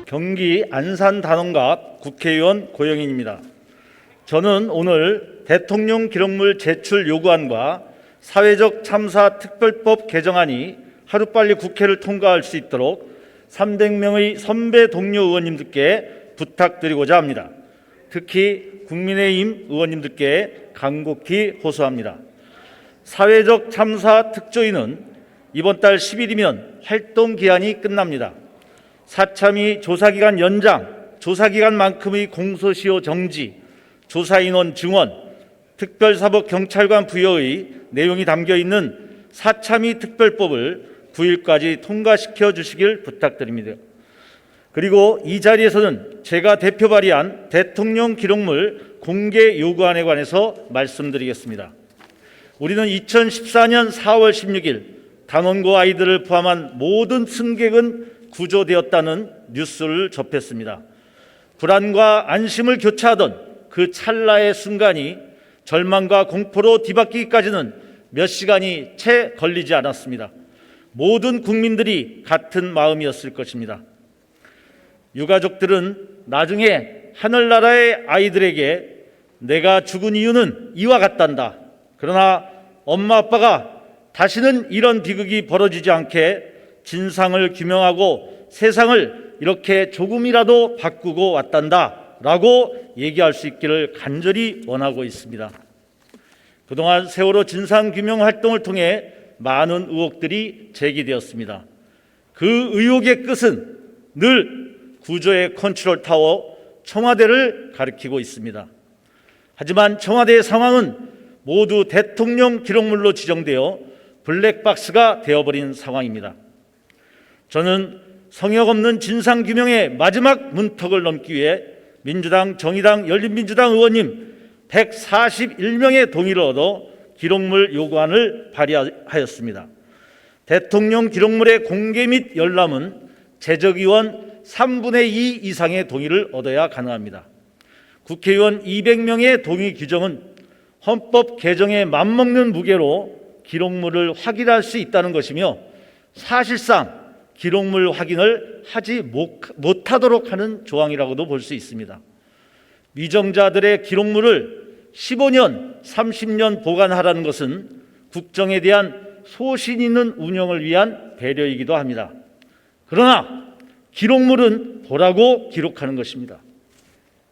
경기 안산 단원갑 국회의원 고영인입니다. 저는 오늘 대통령 기록물 제출 요구안과 사회적 참사 특별법 개정안이 하루빨리 국회를 통과할 수 있도록 300명의 선배 동료 의원님들께 부탁드리고자 합니다. 특히 국민의힘 의원님들께 간곡히 호소합니다. 사회적 참사 특조위는 이번 달 10일이면 활동 기한이 끝납니다. 사참위 조사기간 연장, 조사기간만큼의 공소시효 정지, 조사인원 증원, 특별사법경찰관 부여의 내용이 담겨있는 사참위 특별법을 9일까지 통과시켜 주시길 부탁드립니다. 그리고 이 자리에서는 제가 대표 발의한 대통령 기록물 공개 요구안에 관해서 말씀드리겠습니다. 우리는 2014년 4월 16일 단원고 아이들을 포함한 모든 승객은 구조되었다는 뉴스를 접했습니다. 불안과 안심을 교차하던 그 찰나의 순간이 절망과 공포로 뒤바뀌기까지는 몇 시간이 채 걸리지 않았습니다. 모든 국민들이 같은 마음이었을 것입니다. 유가족들은 나중에 하늘나라의 아이들에게 내가 죽은 이유는 이와 같단다. 그러나 엄마 아빠가 다시는 이런 비극이 벌어지지 않게 진상을 규명하고 세상을 이렇게 조금이라도 바꾸고 왔단다 라고 얘기할 수 있기를 간절히 원하고 있습니다. 그동안 세월호 진상규명 활동을 통해 많은 의혹들이 제기되었습니다. 그 의혹의 끝은 늘 구조의 컨트롤타워 청와대를 가리키고 있습니다. 하지만 청와대의 상황은 모두 대통령 기록물로 지정되어 블랙박스가 되어버린 상황입니다. 저는 성역 없는 진상규명의 마지막 문턱을 넘기 위해 민주당, 정의당, 열린민주당 의원님 141명의 동의를 얻어 기록물 요구안을 발의하였습니다. 대통령 기록물의 공개 및 열람은 재적의원 3분의 2 이상의 동의를 얻어야 가능합니다. 국회의원 200명의 동의 규정은 헌법 개정에 맞먹는 무게로 기록물을 확인할 수 있다는 것이며 사실상 기록물 확인을 하지 못하도록 하는 조항이라고도 볼 수 있습니다. 위정자들의 기록물을 15년, 30년 보관하라는 것은 국정에 대한 소신 있는 운영을 위한 배려이기도 합니다. 그러나 기록물은 보라고 기록하는 것입니다.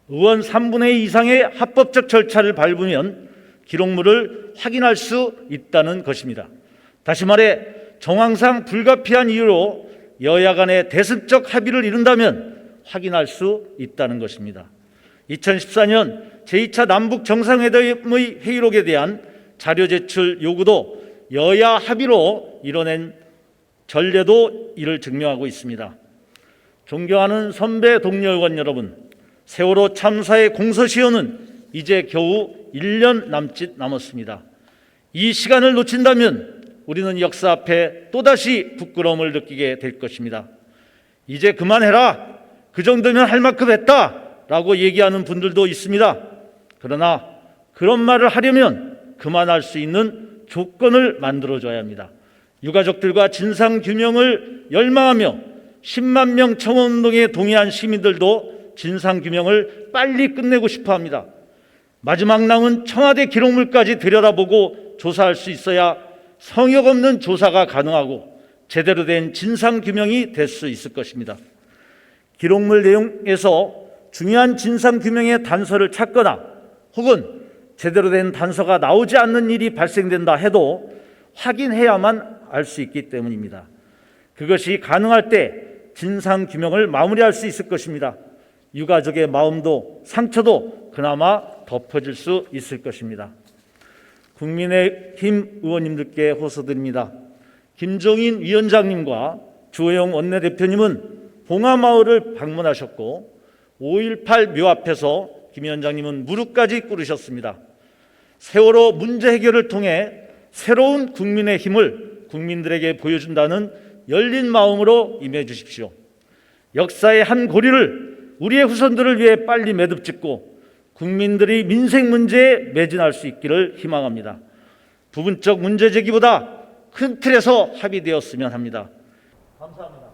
의원 3분의 2 이상의 합법적 절차를 밟으면 기록물을 확인할 수 있다는 것입니다. 다시 말해 정황상 불가피한 이유로 여야 간의 대승적 합의를 이룬다면 확인할 수 있다는 것입니다. 2014년 제2차 남북 정상회담의 회의록에 대한 자료 제출 요구도 여야 합의로 이뤄낸 전례도 이를 증명하고 있습니다. 존경하는 선배 동료 의원 여러분, 세월호 참사의 공소시효는 이제 겨우 1년 남았습니다. 이 시간을 놓친다면 우리는 역사 앞에 또다시 부끄러움을 느끼게 될 것입니다. 이제 그만해라. 그 정도면 할 만큼 했다. 라고 얘기하는 분들도 있습니다. 그러나 그런 말을 하려면 그만할 수 있는 조건을 만들어줘야 합니다. 유가족들과 진상규명을 열망하며 10만 명 청원운동에 동의한 시민들도 진상규명을 빨리 끝내고 싶어합니다. 마지막 남은 청와대 기록물까지 들여다보고 조사할 수 있어야 성역 없는 조사가 가능하고 제대로 된 진상규명이 될 수 있을 것입니다. 기록물 내용에서 중요한 진상규명의 단서를 찾거나 혹은 제대로 된 단서가 나오지 않는 일이 발생된다 해도 확인해야만 알 수 있기 때문입니다. 그것이 가능할 때 진상규명을 마무리할 수 있을 것입니다. 유가족의 마음도 상처도 그나마 덮어질 수 있을 것입니다. 국민의힘 의원님들께 호소드립니다. 김종인 위원장님과 주호영 원내대표님은 봉하마을을 방문하셨고 5.18 묘 앞에서 김 위원장님은 무릎까지 꿇으셨습니다. 세월호 문제 해결을 통해 새로운 국민의힘을 국민들에게 보여준다는 열린 마음으로 임해 주십시오. 역사의 한 고리를 우리의 후손들을 위해 빨리 매듭짓고 국민들이 민생 문제에 매진할 수 있기를 희망합니다. 부분적 문제 제기보다 큰 틀에서 합의되었으면 합니다. 감사합니다.